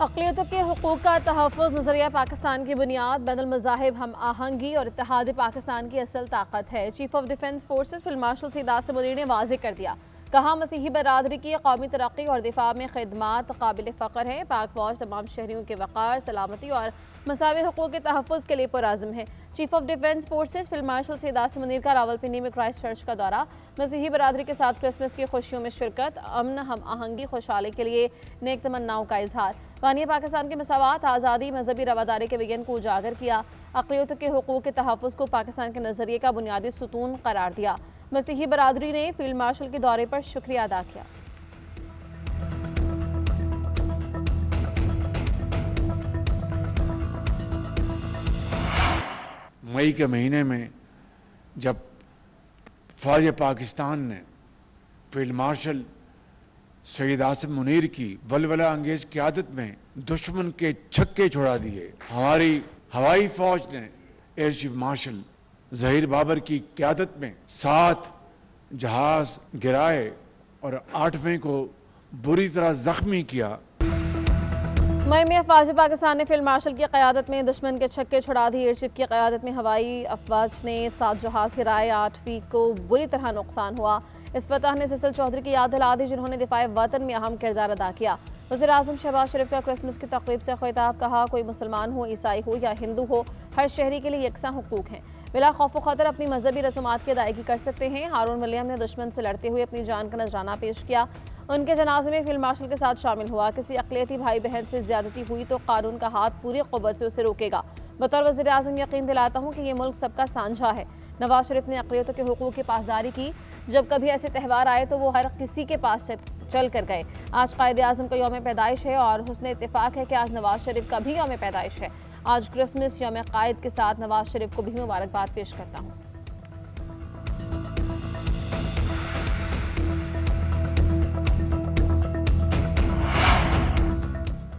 अक़लियतों के हुकूक़ का तहफ़्फ़ुज़ नज़रिया पाकिस्तान की बुनियाद, बैनुल मज़ाहिब हम आहंगी और इत्तेहाद पाकिस्तान की असल ताकत है। Chief of defence forces field marshal Syed Asim Munir ने वाज़ेह कर दिया। कहा, मसीही बरादरी की कौमी तरक्की और दिफा में खिदमात काबिल फ़ख्र है। पाक फौज तमाम शहरियों के वक़ार, सलामती और मसावी हुकूक़ के तहफ़्फ़ुज़ के लिए पुरअज़्म है। Chief of defence forces field marshal Syed Asim Munir का रावलपिंडी में क्राइस्ट चर्च का दौरा, मसीही बरादरी के साथ क्रिसमस की खुशियों में शिरकत, अमन हम आहंगी खुशहाली के लिए नेक तमन्नाओं का इजहार। वानिया पाकिस्तान की मसावात, आज़ादी, मजहबी रवादारी के विजन को उजागर किया। अक़लियतों के हुकूक़ के तहफ़्फ़ुज़ को पाकिस्तान के नज़रिए का बुनियादी सुतून करार दिया। मसीही बरादरी ने फील्ड मार्शल के दौरे पर शुक्रिया अदा किया। मई के महीने में जब फ़ौज पाकिस्तान ने फील्ड मार्शल सईद आसिम मुनीर की वलवला अंगेज क़यादत में दुश्मन के छक्के छुड़ा दिए, हमारी हवाई फ़ौज ने air chief marshal Zaheer Babar की क़यादत में 7 जहाज़ गिराए और 8वें को बुरी तरह ज़ख्मी किया। मई में अफवाज पाकिस्तान ने फील्ड मार्शल की क़यादत में दुश्मन के छक्के छुड़ा दिए। एयर चीफ की क़यादत में हवाई अफवाज ने 7 जहाज़ गिराए, 8वीं को बुरी तरह नुकसान हुआ। इस पर ने सिसिल चौधरी की याद दिला दी, जिन्होंने दिफाए वतन में अहम किरदार अदा किया। वज़ीर आज़म शहबाज शरीफ का क्रिसमस की तक़रीब से ख़िताब, कहा, कोई मुसलमान हो, ईसाई हो या हिंदू हो, हर शहरी के लिए यकसा हुकूक हैं। बिला खौफ खतर अपनी मजहबी रसूमात की अदायगी कर सकते हैं। हारून विलियम ने दुश्मन से लड़ते हुए अपनी जान का नजराना पेश किया। उनके जनाजे में फील्ड मार्शल के साथ शामिल हुआ। किसी अक़लियती भाई बहन से ज्यादती हुई तो कानून का हाथ पूरी क़ुव्वत से उसे रोकेगा। बतौर वज़ीर आज़म यकीन दिलाता हूँ कि ये मुल्क सबका साझा है। नवाज शरीफ ने अक़लियतों के हुकूक़ की पासदारी की। जब कभी ऐसे त्यौहार आए तो वो हर किसी के पास चल कर गए। आज कायदे आज़म का यौम पैदाइश है और हुस्न इत्तेफाक है कि आज नवाज शरीफ का भी यौम पैदाइश है। आज क्रिसमस यौम कायद के साथ नवाज शरीफ को भी मुबारकबाद पेश करता हूँ।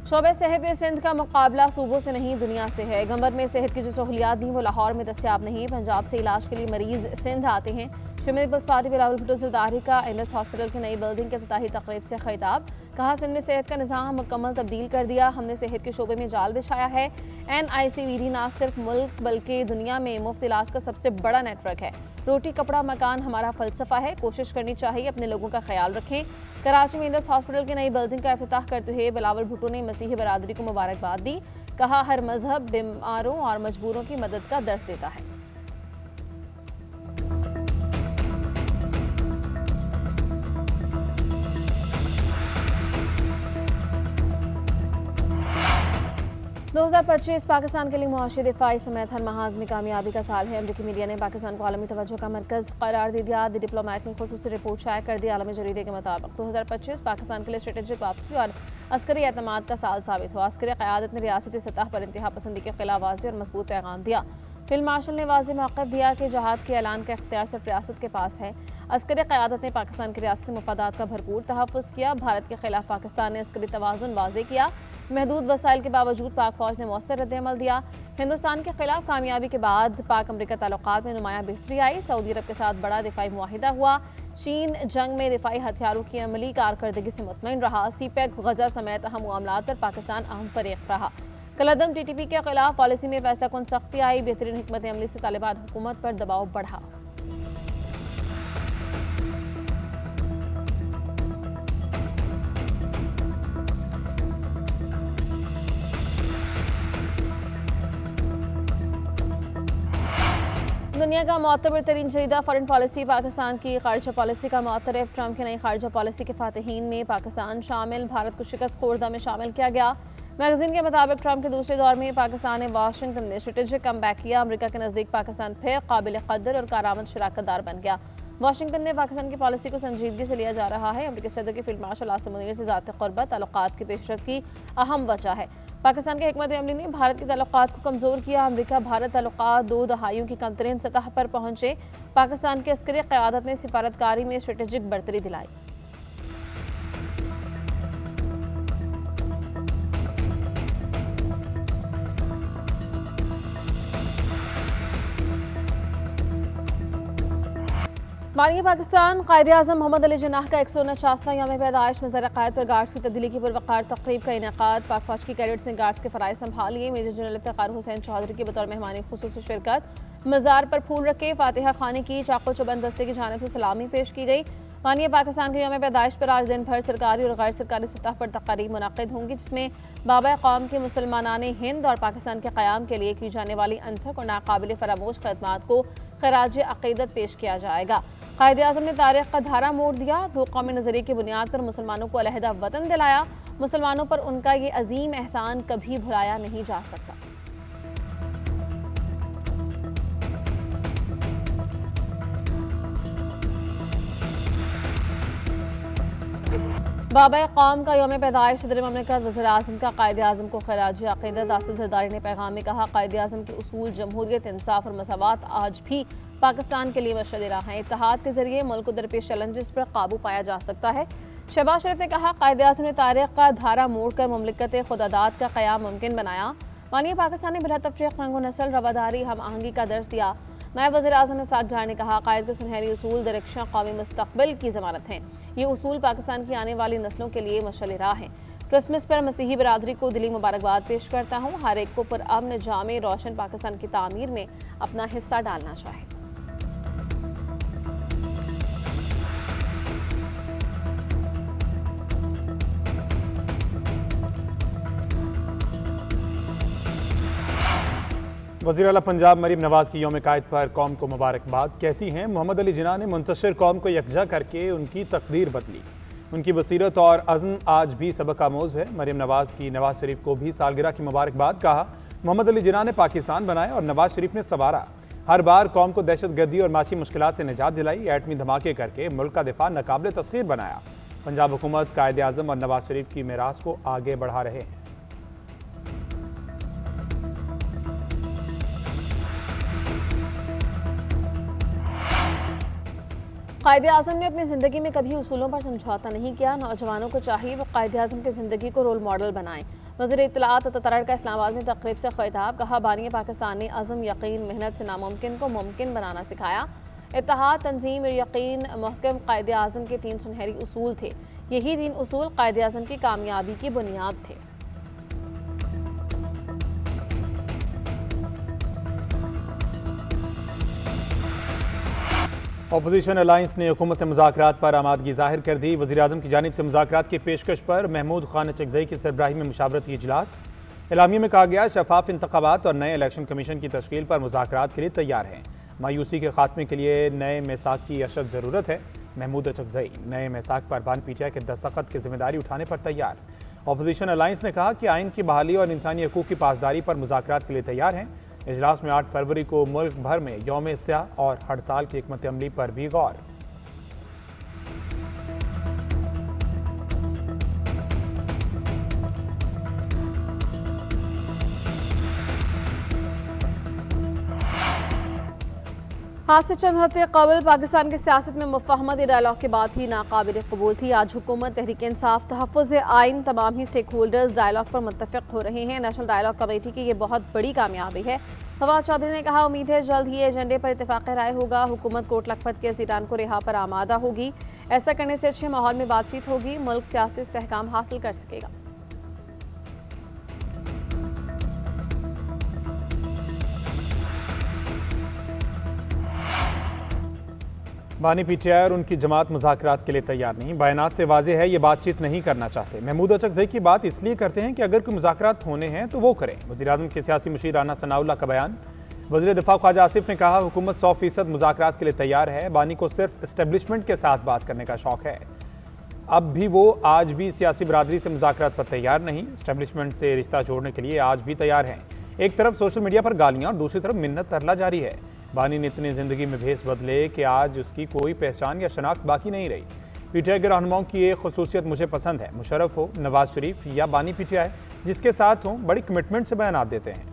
शोबे सेहत में सिंध का मुकाबला सूबों से नहीं दुनिया से है। गंबर में सेहत की जो सहूलियात दी वो लाहौर में दस्तियाब नहीं। पंजाब से इलाज के लिए मरीज सिंध आते हैं। शिमला पीपल्स पार्टी बिलावल भुट्टो ज़रदारी का एनएस हॉस्पिटल की नई बिल्डिंग के इफ्तिताही तकरीब से खिताब, कहा, सिंध में सेहत का निज़ाम मुकम्मल तब्दील कर दिया। हमने सेहत के शोबे में जाल बिछाया है। NICVD न सिर्फ मुल्क बल्कि दुनिया में मुफ्त इलाज का सबसे बड़ा नेटवर्क है। रोटी कपड़ा मकान हमारा फलसफा है। कोशिश करनी चाहिए अपने लोगों का ख्याल रखें। कराची में एनएस हॉस्पिटल की नई बिल्डिंग का इफ्तिताह करते हुए बिलावल भुट्टो ने मसीही बरादरी को मुबारकबाद दी। कहा, हर मजहब बीमारों और मजबूरों की मदद का दर्स देता है। दो 2025 पाकिस्तान के लिए मुआशी दिफाई समेत हर महाज में कामयाबी का साल है। अमरीकी मीडिया ने पाकिस्तान को आलमी तवज्जो का मरकज़ करार दे दिया। द डिप्लोमेट ने खुसूसी रिपोर्ट शाया कर दी। आलमी जरीदे के मुताबिक 2025 पाकिस्तान के लिए स्ट्रेटेजिक वापसी और अस्करी एतमाद का साल साबित हुआ। अस्करी क़यादत ने रियासती सतह पर इंतहा पसंदी के खिलाफ वाज़ेह और मजबूत पैगाम दिया। फील्ड मार्शल ने वाज़ेह मौक़िफ़ दिया कि जहाद के ऐलान का इख्तियार सिर्फ रियासत के पास है। अस्करी क़यादत ने पाकिस्तान के रियासती मफादात का भरपूर तहफ़्फ़ुज़ किया। भारत के खिलाफ पाकिस्तान ने अस्करी तवाज़ुन वाज़ेह किया। महदूद वसाइल के बावजूद पाक फौज ने मौसर रद्द-ए-अमल दिया। हिंदुस्तान के खिलाफ कामयाबी के बाद पाक अमरीका ताल्लुकात में नुमाया बेहतरी आई। सऊदी अरब के साथ बड़ा दिफाई मुआहिदा हुआ। चीन जंग में दिफाई हथियारों की अमली कारकर्दगी से मुतमईन रहा। CPEC गजा समेत अहम मामलात पर पाकिस्तान अहम फरीक रहा। कलअदम TTP के खिलाफ पॉलिसी में फैसला कुन सख्ती आई। बेहतरीन हिकमत अमली से तालिबान हुकूमत पर दबाव बढ़ा। दुनिया का मोतबर तरीन जरीदा फॉरेन पॉलिसी पाकिस्तान की खारजा पॉलिसी का मोतरफ। ट्रंप की नई खारजा पॉलिसी के फातिहीन में पाकिस्तान शामिल। भारत को शिकस्त खोर्दा में शामिल किया गया। मैगजीन के मुताबिक ट्रंप के दूसरे दौर में पाकिस्तान ने वाशिंगटन ने स्ट्रेटेजिक कमबैक किया। अमेरिका के नज़दीक पाकिस्तान फिर काबिल कदर और कारामद शराकतदार बन गया। वाशिंगटन ने पाकिस्तान की पॉलिसी को संजीदगी से लिया जा रहा है। अमेरिकी सदर के फील्ड मार्शल आसिम मुनीर से ज़ाती क़ुर्बत ताल्लुकात की पेशरफ़ की अहम वजह है। पाकिस्तान के हिकमत अमली ने भारत के ताल्लुकात को कमज़ोर किया। अमेरिका भारत ताल्लुकात 2 दहाइयों की कमतरीन सतह पर पहुंचे। पाकिस्तान की अस्करी क़यादत ने सिफारतकारी में स्ट्रेटेजिक बढ़तरी दिलाई। बानी पाकिस्तान कायद-ए-आज़म मोहम्मद अली जिन्नाह का 149वां यौम पैदाइश में ज़र क़यादत पर गार्ड्स की तब्दीली की पुरवक़ार तक़रीब का इनेक़ाद। पाक फ़ौज की कैडेट्स ने गार्ड्स के फ़राइज़ संभालिए। मेजर जनरल इफ्तिख़ार हुसैन चौधरी की बतौर मेहमान ख़ुसूसी शिरकत। मज़ार पर फूल रखे, फ़ातिहा ख़ानी की, चाक़ो चौबंद दस्ते की जानिब से सलामी पेश की गई। बानी पाकिस्तान के यौम पैदाइश पर आज दिन भर सरकारी और गैर सरकारी सतह पर तक़रीब मुनक़्क़िद होंगी, जिसमें बाबा कौम के मुसलमानाने हिंद और पाकिस्तान के क़याम के लिए की जाने वाली अनथक और नाकाबिल फ़रामोश ख़िदमात को ख़राज अक़ीदत पेश किया जाएगा। कायद-ए-आज़म ने तारीख़ का धारा मोड़ दिया, दो कौमी नज़रिए की बुनियाद पर मुसलमानों को अलहदा वतन दिलाया। मुसलमानों पर उनका ये अजीम एहसान कभी भुलाया नहीं जा सकता। बाबा कौम का यौम पैदाइश सदर ममलिकत वज़ीर-ए-आज़म का कायद-ए-आज़म को ख़राज अक़ीदत। आसिफ ज़रदारी ने पैगाम में कहा, कायद-ए-आज़म के उसूल जमहूरियत, इंसाफ और मसावात आज भी पाकिस्तान के लिए मशअल राह है। इत्तेहाद के जरिए मुल्क को दरपेश चैलेंजेस पर काबू पाया जा सकता है। शहबाज शरीफ ने कहा, कायद-ए-आज़म ने तारीख़ का धारा मोड़कर मुमलिकत खुदादाद का क़याम मुमकिन बनाया। बानी पाकिस्तान ने बिला तफ़रीक़ रंग नस्ल, रवादारी, हम आहंगी का दर्ज दिया। नायब वज़ीर-ए-आज़म ने साथ जाने कहा, कायद के सुनहरी उसूल दरख्शां कौमी मुस्तक़बिल की ज़मानत हैं। ये उसूल पाकिस्तान की आने वाली नस्लों के लिए मशअल राह हैं। क्रिसमस पर मसीही बरादरी को दिली मुबारकबाद पेश करता हूँ। हर एक को पुरअमन, जामे, रोशन पाकिस्तान की तामीर में अपना हिस्सा डालना चाहिए। वज़ीर आला पंजाब मरीम नवाज की यौम कायद पर कौम को मुबारकबाद। कहती हैं, मोहम्मद अली जिन्नाह ने मुंतशिर कौम को यकजा करके उनकी तकदीर बदली। उनकी बसीरत और अज़्म आज भी सबक आमोज़ है। मरीम नवाज की नवाज शरीफ को भी सालगिरह की मुबारकबाद। कहा, मोहम्मद अली जिन्नाह ने पाकिस्तान बनाया और नवाज शरीफ ने संवारा। हर बार कौम को दहशत गर्दी और माशी मुश्किलात से निजात दिलाई। एटमी धमाके करके मुल्क का दिफा नाकाबिल तस्खीर बनाया। पंजाब हुकूमत कायद-ए-आज़म और नवाज शरीफ की मीरास को आगे बढ़ा रहे हैं। कायद-ए-आज़म ने अपनी ज़िंदगी में कभी उसूलों पर समझौता नहीं किया। नौजवानों को चाहिए वो कायद-ए-आज़म की ज़िंदगी को रोल मॉडल बनाएं। वज़ीर इत्तलाआत ततरर का इस्लामाबाद में तक़रीब से ख़िताब। कहा, बानी पाकिस्तान ने अज़म, यकीन, मेहनत से नामुमकिन को मुमकिन बनाना सिखाया। इत्तेहाद, तंजीम और यकीन महकम कायद-ए-आज़म के 3 सुनहरी उसूल थे। यही 3 उसूल कायद-ए-आज़म की कामयाबी की बुनियाद थे। अपोजिशन अलायंस ने हुकूमत से मुज़ाकरात पर आमादगी जाहिर कर दी। वज़ीर-ए-आज़म की जानिब से मुज़ाकरात की पेशकश पर महमूद खान चकज़ई की सरबराही में मुशावरती इजलास। एलामिया में कहा गया, शफाफ इंतखाबात और नए इलेक्शन कमीशन की तश्कील पर मुज़ाकरात के लिए तैयार हैं। मायूसी के खात्मे के लिए नए मैसाक की अशद ज़रूरत है। महमूद चकज़ई नए मैसाक पर बान पीटीआई के दस्तखत की जिम्मेदारी उठाने पर तैयार। अपोजिशन अलायंस ने कहा कि आइन की बहाली और इंसानी हकूक़ की पासदारी पर मुज़ाकरात के लिए तैयार हैं। इजलास में 8 फरवरी को मुल्क भर में यौम स्याह और हड़ताल की हिकमत अमली पर भी गौर। आज से चंद हफ्ते कबल पाकिस्तान की सियासत में मुफाहमती डायलॉग की बात ही नाकाबिल कबूल थी। आज हुकूमत, तहरीक इंसाफ, तहफ़्फ़ुज़ आइन, तमाम ही स्टेक होल्डर्स डायलॉग पर मुत्तफ़िक़ हो रहे हैं। नेशनल डायलॉग कमेटी की ये बहुत बड़ी कामयाबी है। फवाद चौधरी ने कहा, उम्मीद है जल्द ही एजेंडे पर इत्तेफ़ाक़ राय होगा। हुकूमत कोट लखपत के अज़ीरान को रिहा पर आमादा होगी। ऐसा करने से अच्छे माहौल में बातचीत होगी, मुल्क सियासी इस्तेहकाम हासिल कर सकेगा। बानी पीटीआई और उनकी जमात मुज़ाकरात के लिए तैयार नहीं। बयानात से वाज़ेह है ये बातचीत नहीं करना चाहते। महमूद चकज़ई की बात इसलिए करते हैं कि अगर कोई मुज़ाकरात होने हैं तो वो करें। वज़ीर-ए-आज़म के सियासी मुशीर राना सनाउल्लाह का बयान। वज़ीर दिफा ख्वाजा आसिफ ने कहा, हुकूमत 100% मुज़ाकरात के लिए तैयार है। बानी को सिर्फ इस्टेब्लिशमेंट के साथ बात करने का शौक है। अब भी वो आज भी सियासी बरादरी से मुज़ाकरात पर तैयार नहीं। इस्टेब्लिशमेंट से रिश्ता जोड़ने के लिए आज भी तैयार हैं। एक तरफ सोशल मीडिया पर गालियाँ और दूसरी तरफ मिन्नत तरला जारी है। बानी ने इतनी ज़िंदगी में भेस बदले कि आज उसकी कोई पहचान या शनाख्त बाकी नहीं रही। पीटीआई के रहनुमाओं की एक खसूसियत मुझे पसंद है। मुशर्रफ हो, नवाज शरीफ या बानी पीटीआई, जिसके साथ हों बड़ी कमिटमेंट से बयान देते हैं।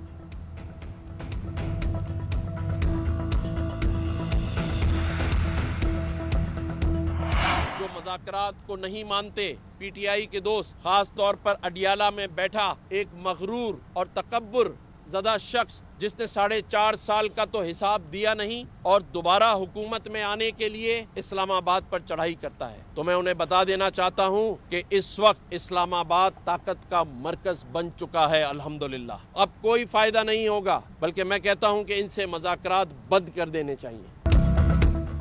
जो मुज़ाकरात को नहीं मानते, पीटीआई के दोस्त, खास तौर पर अडियाला में बैठा एक मगरूर और तकब्बुर ज़दा शख्स जिसने 4.5 साल का तो हिसाब दिया नहीं और दोबारा हुकूमत में आने के लिए इस्लामाबाद पर चढ़ाई करता है, तो मैं उन्हें बता देना चाहता हूं कि इस वक्त इस्लामाबाद ताकत का मरकज बन चुका है अल्हम्दुलिल्लाह। अब कोई फायदा नहीं होगा, बल्कि मैं कहता हूं कि इनसे मुज़ाकरात बंद कर देने चाहिए।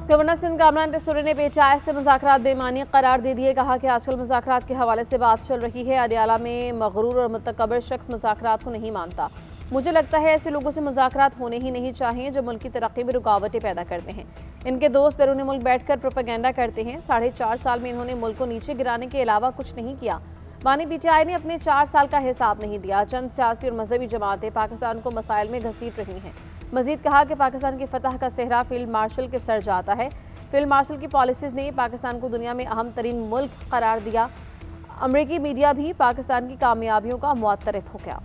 गवर्नर सिंध कामरान टेसोरी ने पेचायत से मुज़ाकरात बेमानी करार दे दिए। कहा कि आजकल मुज़ाकरात के हवाले से बात चल रही है। अडियाला में मगरूर और मुतकब्बिर शख्स मुज़ाकरात को नहीं मानता। मुझे लगता है ऐसे लोगों से मुज़ाकरात होने ही नहीं चाहिए जो मुल्क की तरक्की में रुकावटें पैदा करते हैं। इनके दोस्त बैरून मुल्क बैठकर प्रोपेगेंडा करते हैं। 4.5 साल में इन्होंने मुल्क को नीचे गिराने के अलावा कुछ नहीं किया। बानी पीटीआई ने अपने 4 साल का हिसाब नहीं दिया। चंद सियासी और मजहबी जमातें पाकिस्तान को मसाइल में घसीट रही हैं। मजीद कहा कि पाकिस्तान की फतह का सेहरा फील्ड मार्शल के सर जाता है। फील्ड मार्शल की पॉलिसीज़ ने पाकिस्तान को दुनिया में अहम तरीन मुल्क करार दिया। अमरीकी मीडिया भी पाकिस्तान की कामयाबियों का मुअत्तरिफ हो गया।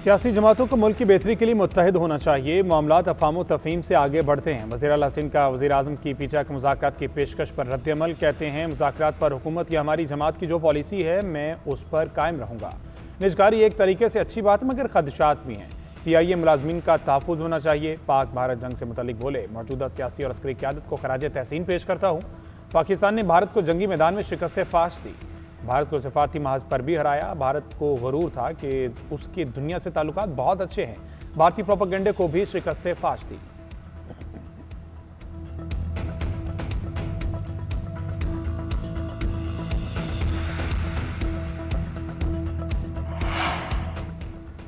सियासी जमातों को मुल्क की बेहतरी के लिए मुत्तहिद होना चाहिए। मामलात अफ़ाम तफ़हीम से आगे बढ़ते हैं। वज़ीर आला सिंध का वज़ीर आज़म की पीछा के मुज़ाकरात की पेशकश पर रद्द-ए-अमल। कहते हैं मुज़ाकरात पर हुकूमत या हमारी जमात की जो पॉलिसी है मैं उस पर कायम रहूँगा। निजकारी एक तरीके से अच्छी बात है, मगर खदशात भी हैं। PIA मुलाजमीन का तहफ़्फ़ुज़ होना चाहिए। पाक भारत जंग से मुतल्लिक बोले, मौजूदा सियासी और अस्करी क़यादत को खराज तहसीन पेश करता हूँ। पाकिस्तान ने भारत को जंगी मैदान में शिकस्त फाश दी। भारत को सिफारती महाज पर भी हराया। भारत को गरूर था कि उसके दुनिया से ताल्लुकात बहुत अच्छे हैं। भारतीय प्रोपेगेंडे को भी शिकस्त फाश दी।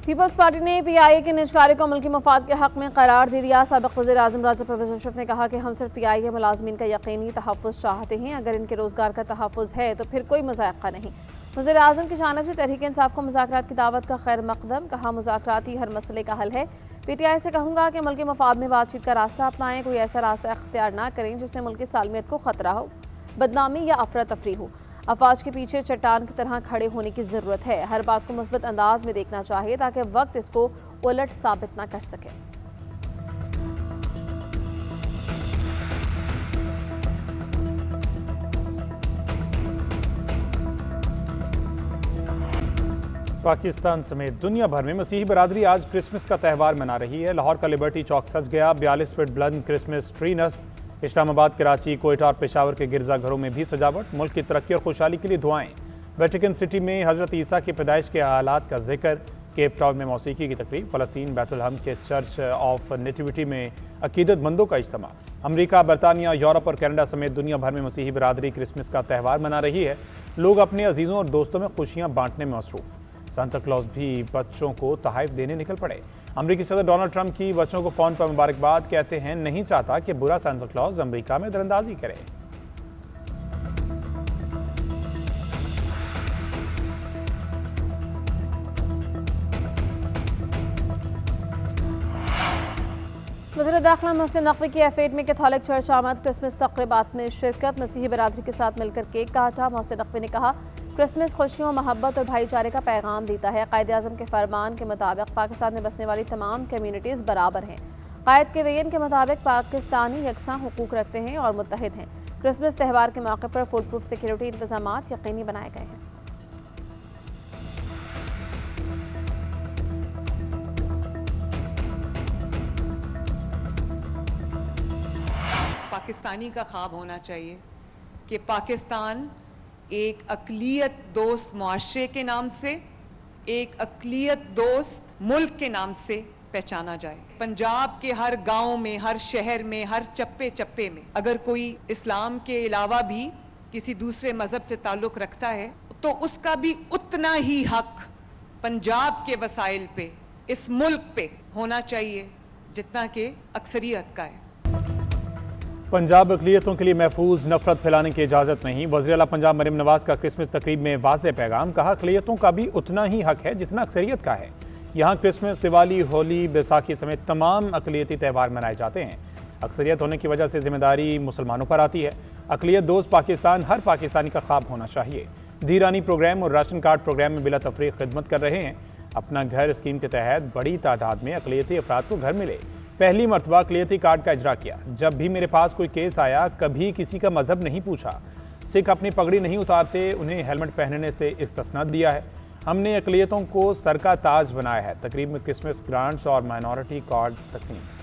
पीपल्स पार्टी ने PIA के निजकारी को मुल्की मफाद के हक में करार दे दिया। साबिक़ वज़ीर आज़म राजा परवेज़ अशरफ ने कहा कि हम सिर्फ PIA मुलाजमीन का यकीनी तहफ़्फ़ुज़ चाहते हैं। अगर इनके रोज़गार का तहफ़्फ़ुज़ है तो फिर कोई मज़ाक़ा नहीं। वज़ीर आज़म की जानिब से तहरीक इंसाफ को मुज़ाकरात की दावत का खैर मकदम। कहा मुज़ाकरात ही हर मसले का हल है। PTI से कहूँगा कि मुल्की मफाद में बातचीत का रास्ता अपनाएं। कोई ऐसा रास्ता अख्तियार ना करें जिससे मुल्क की सालमियत को ख़तरा हो, बदनामी या अफरा तफरी हो। अफवाज के पीछे चट्टान की तरह खड़े होने की ज़रूरत है। हर बात को मुस्बत अंदाज में देखना चाहिए ताकि वक्त इसको उलट साबित ना कर सके। पाकिस्तान समेत दुनिया भर में मसीही बरादरी आज क्रिसमस का त्यौहार मना रही है। लाहौर का लिबर्टी चौक सज गया। 42 फीट बुलंद क्रिसमस ट्री नस्ब। इस्लामाबाद, कराची, कोयटा और पेशावर के गिरजाघरों में भी सजावट। मुल्क की तरक्की और खुशहाली के लिए दुआएं। वेटिकन सिटी में हजरत ईसा की पैदाइश के हालात का जिक्र। केप टाउन में मौसीकी की तकरीब। फ़लस्तीन बैतुलहम के चर्च ऑफ नेटिविटी में अकीदतमंदों का इज्तिमा। अमरीका, बरतानिया, यूरोप और कनाडा समेत दुनिया भर में मसीही बरादरी क्रिसमस का त्यौहार मना रही है। लोग अपने अजीज़ों और दोस्तों में खुशियाँ बांटने में मसरूफ़। सांता क्लॉज भी बच्चों को तोहफ़े देने निकल पड़े। अमरीकी सदर डोनाल्ड ट्रंप की बच्चों को फ़ोन पर मुबारकबाद। कहते हैं नहीं चाहता कि बुरा सांता क्लॉज अमरीका में दरअंदाजी करे। वज़ीर दाखिला मोहसिन नकवी की F8 में कैथोलिक चर्च आमद। क्रिसमस तक़रीबात में शिरकत। मसीही बरादरी के साथ मिलकर केक काटा। मोहसिन नकवी ने कहा क्रिसमस खुशियों, मोहब्बत और भाईचारे का पैगाम देता है। कायद आज़म के फरमान के मुताबिक पाकिस्तान में बसने वाली तमाम कम्यूनिटीज़ बराबर हैं। कायद के बयान के मुताबिक पाकिस्तानी यकसा हुकूक रखते हैं और मुत्तहिद हैं। क्रिसमस त्यौहार के मौके पर फुल प्रूफ सिक्योरिटी इंतजाम यकीनी बनाए गए हैं। पाकिस्तानी का ख्वाब होना चाहिए कि पाकिस्तान एक अक़लियत दोस्त मुआशरे के नाम से, एक अक़लियत दोस्त मुल्क के नाम से पहचाना जाए। पंजाब के हर गांव में, हर शहर में, हर चप्पे चप्पे में अगर कोई इस्लाम के अलावा भी किसी दूसरे मज़हब से ताल्लुक़ रखता है तो उसका भी उतना ही हक पंजाब के वसाइल पे, इस मुल्क पे होना चाहिए जितना कि अक्सरियत का है। पंजाब अक़लियतों के लिए महफूज, नफरत फैलाने की इजाज़त नहीं। वज़ीर आला पंजाब मरीम नवाज़ का क्रिसमस तकरीब में वाज़ेह पैगाम। कहा अक़लियतों का भी उतना ही हक है जितना अक्सरियत का है। यहाँ क्रिसमस, दिवाली, होली, बैसाखी समेत तमाम अक़लियती त्यौहार मनाए जाते हैं। अक्सरियत होने की वजह से जिम्मेदारी मुसलमानों पर आती है। अक़लियत दोस्त पाकिस्तान हर पाकिस्तानी का ख्वाब होना चाहिए। धीरानी प्रोग्राम और राशन कार्ड प्रोग्राम में बिला तफरीक खिदमत कर रहे हैं। अपना घर स्कीम के तहत बड़ी तादाद में अक़लियती अफराद को घर मिले। पहली मरतबा अक़लियती कार्ड का इजरा किया। जब भी मेरे पास कोई केस आया कभी किसी का मजहब नहीं पूछा। सिख अपनी पगड़ी नहीं उतारते, उन्हें हेलमेट पहनने से इस्तिस्ना दिया है। हमने अक़लियतों को सर का ताज बनाया है। तकरीब में क्रिसमस ग्रांट्स और माइनॉरिटी कार्ड तकसीम।